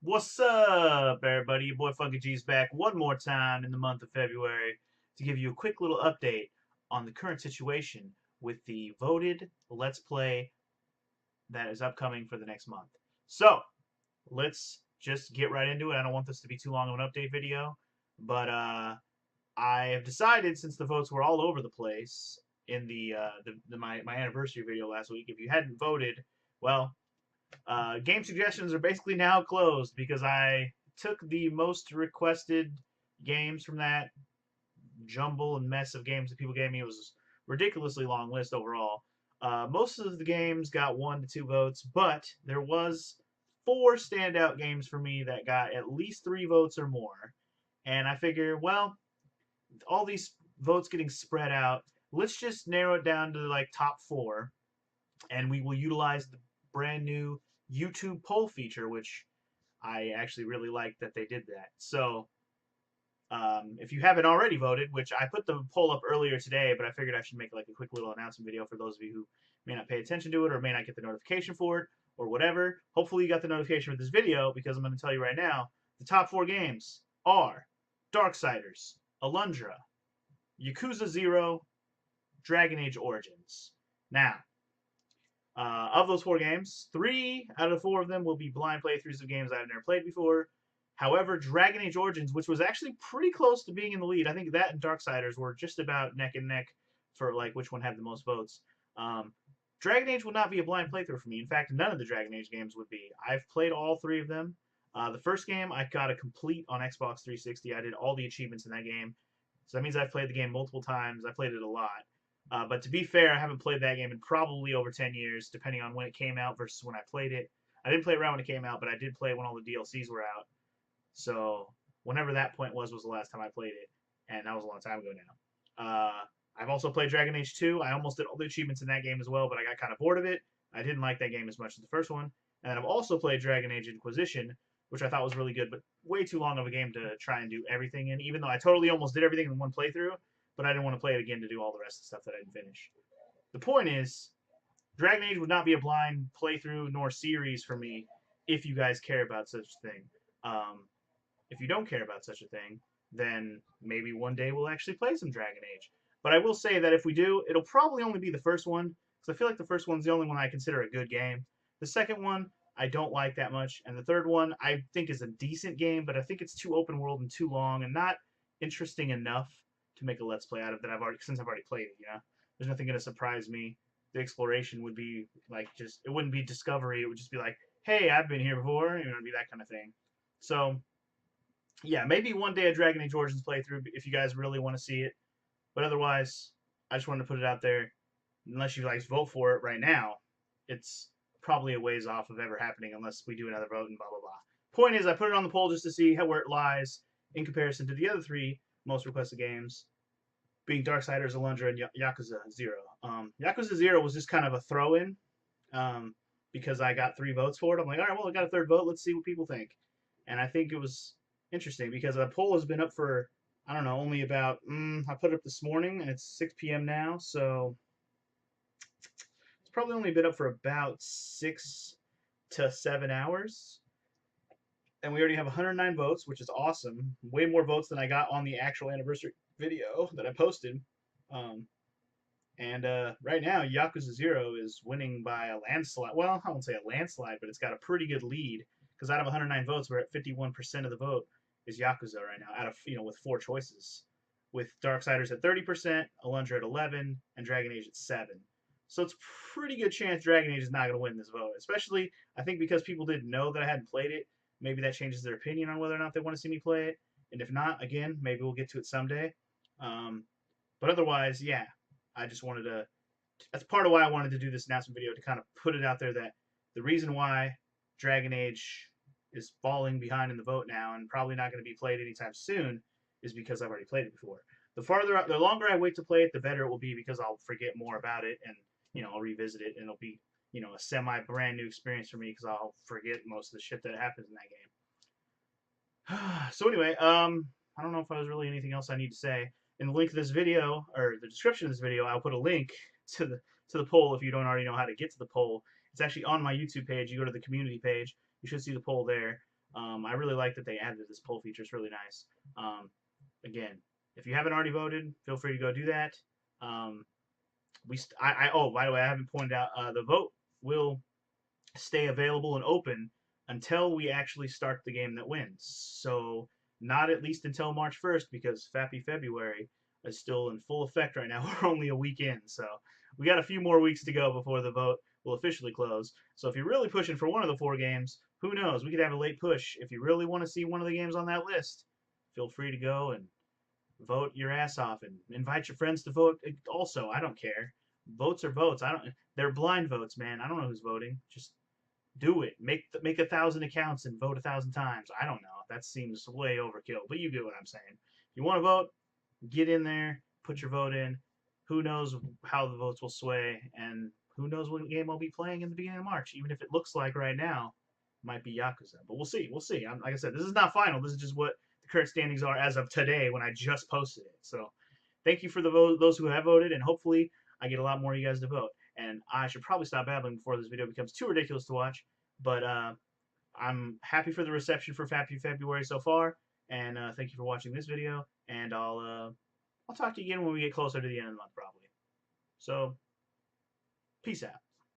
What's up, everybody? Your boy Funky G's back one more time in the month of February to give you a quick little update on the current situation with the voted Let's Play that is upcoming for the next month. So, let's just get right into it. I don't want this to be too long of an update video, but I have decided, since the votes were all over the place in my anniversary video last week, if you hadn't voted, well, game suggestions are basically now closed because I took the most requested games from that jumble and mess of games that people gave me. It was a ridiculously long list overall. Most of the games got 1 to 2 votes, but there was 4 standout games for me that got at least 3 votes or more. And I figure, well, all these votes getting spread out, let's just narrow it down to like top 4, and we will utilize the brand new YouTube poll feature, which I actually really like that they did that. So, if you haven't already voted, which I put the poll up earlier today, but I figured I should make like a quick little announcement video for those of you who may not pay attention to it or may not get the notification for it or whatever. Hopefully, you got the notification for this video because I'm going to tell you right now the top 4 games are Darksiders, Alundra, Yakuza 0, Dragon Age Origins. Now, of those 4 games, 3 out of 4 of them will be blind playthroughs of games I've never played before. However, Dragon Age Origins, which was actually pretty close to being in the lead, I think that and Darksiders were just about neck and neck for like which one had the most votes. Dragon Age will not be a blind playthrough for me. In fact, none of the Dragon Age games would be. I've played all 3 of them. The first game I got a complete on Xbox 360. I did all the achievements in that game. So that means I've played the game multiple times. I played it a lot. But to be fair, I haven't played that game in probably over 10 years, depending on when it came out versus when I played it. I didn't play it right when it came out, but I did play it when all the DLCs were out. So whenever that point was the last time I played it, and that was a long time ago now. I've also played Dragon Age 2. I almost did all the achievements in that game as well, but I got kind of bored of it. I didn't like that game as much as the first one. And then I've also played Dragon Age Inquisition, which I thought was really good, but way too long of a game to try and do everything in, even though I totally almost did everything in one playthrough, but I didn't want to play it again to do all the rest of the stuff that I didn't finish. The point is, Dragon Age would not be a blind playthrough nor series for me if you guys care about such a thing. If you don't care about such a thing, then maybe one day we'll actually play some Dragon Age. But I will say that if we do, it'll probably only be the first one, because I feel like the first one's the only one I consider a good game. The second one, I don't like that much, and the third one, I think is a decent game, but I think it's too open world and too long and not interesting enough to make a let's play out of that since I've already played it. There's nothing going to surprise me. The exploration would be like it wouldn't be discovery. It would just be like, hey, I've been here before. It'd be that kind of thing. So yeah, maybe one day a Dragon Age Origins playthrough if you guys really want to see it. But otherwise, I just wanted to put it out there. Unless you guys vote for it right now, it's probably a ways off of ever happening unless we do another vote and blah blah blah. Point is, I put it on the poll just to see where it lies in comparison to the other 3 most requested games, being Darksiders, Alundra, and Yakuza 0. Yakuza 0 was just kind of a throw-in because I got 3 votes for it. I'm like, all right, well, I got a third vote. Let's see what people think. And I think it was interesting because the poll has been up for, I don't know, only about, I put it up this morning and it's 6 p.m. now, so it's probably only been up for about 6 to 7 hours. And we already have 109 votes, which is awesome. Way more votes than I got on the actual anniversary video that I posted. And right now, Yakuza 0 is winning by a landslide. Well, I won't say a landslide, but it's got a pretty good lead because out of 109 votes, we're at 51% of the vote is Yakuza right now, out of with 4 choices, with Darksiders at 30%, Alundra at 11, and Dragon Age at 7. So it's pretty good chance Dragon Age is not going to win this vote, especially I think because people didn't know that I hadn't played it. Maybe that changes their opinion on whether or not they want to see me play it. And if not, again, maybe we'll get to it someday. But otherwise, yeah, I just wanted to. That's part of why I wanted to do this announcement video to kind of put it out there that the reason why Dragon Age is falling behind in the vote now and probably not going to be played anytime soon is because I've already played it before. The longer I wait to play it, the better it will be because I'll forget more about it and I'll revisit it and it'll be a semi brand new experience for me because I'll forget most of the shit that happens in that game. So anyway, I don't know if there's really anything else I need to say. In the link of this video or the description of this video, I'll put a link to the poll if you don't already know how to get to the poll. It's actually on my YouTube page. You go to the community page, you should see the poll there. I really like that they added this poll feature. It's really nice. Again, if you haven't already voted, feel free to go do that. Um, oh, by the way, I haven't pointed out the vote will stay available and open until we actually start the game that wins. So not at least until March 1st, because Fappy February is still in full effect right now. We're only a week in, so we got a few more weeks to go before the vote will officially close. So if you're really pushing for one of the 4 games, who knows? We could have a late push. If you really want to see one of the games on that list, feel free to go and vote your ass off and invite your friends to vote. Also, I don't care. Votes are votes. I don't. They're blind votes, man. I don't know who's voting. Just do it. Make 1,000 accounts and vote 1,000 times. I don't know. That seems way overkill, but you get what I'm saying. If you want to vote, get in there, put your vote in. Who knows how the votes will sway, and who knows what game I'll be playing in the beginning of March. Even if it looks like right now might be Yakuza, but we'll see. We'll see. Like I said, this is not final. This is just what the current standings are as of today when I just posted it. So thank you for the vote, those who have voted, and hopefully I get a lot more of you guys to vote. And I should probably stop babbling before this video becomes too ridiculous to watch. But I'm happy for the reception for Fappy February so far, and thank you for watching this video. And I'll talk to you again when we get closer to the end of the month, probably. So, peace out.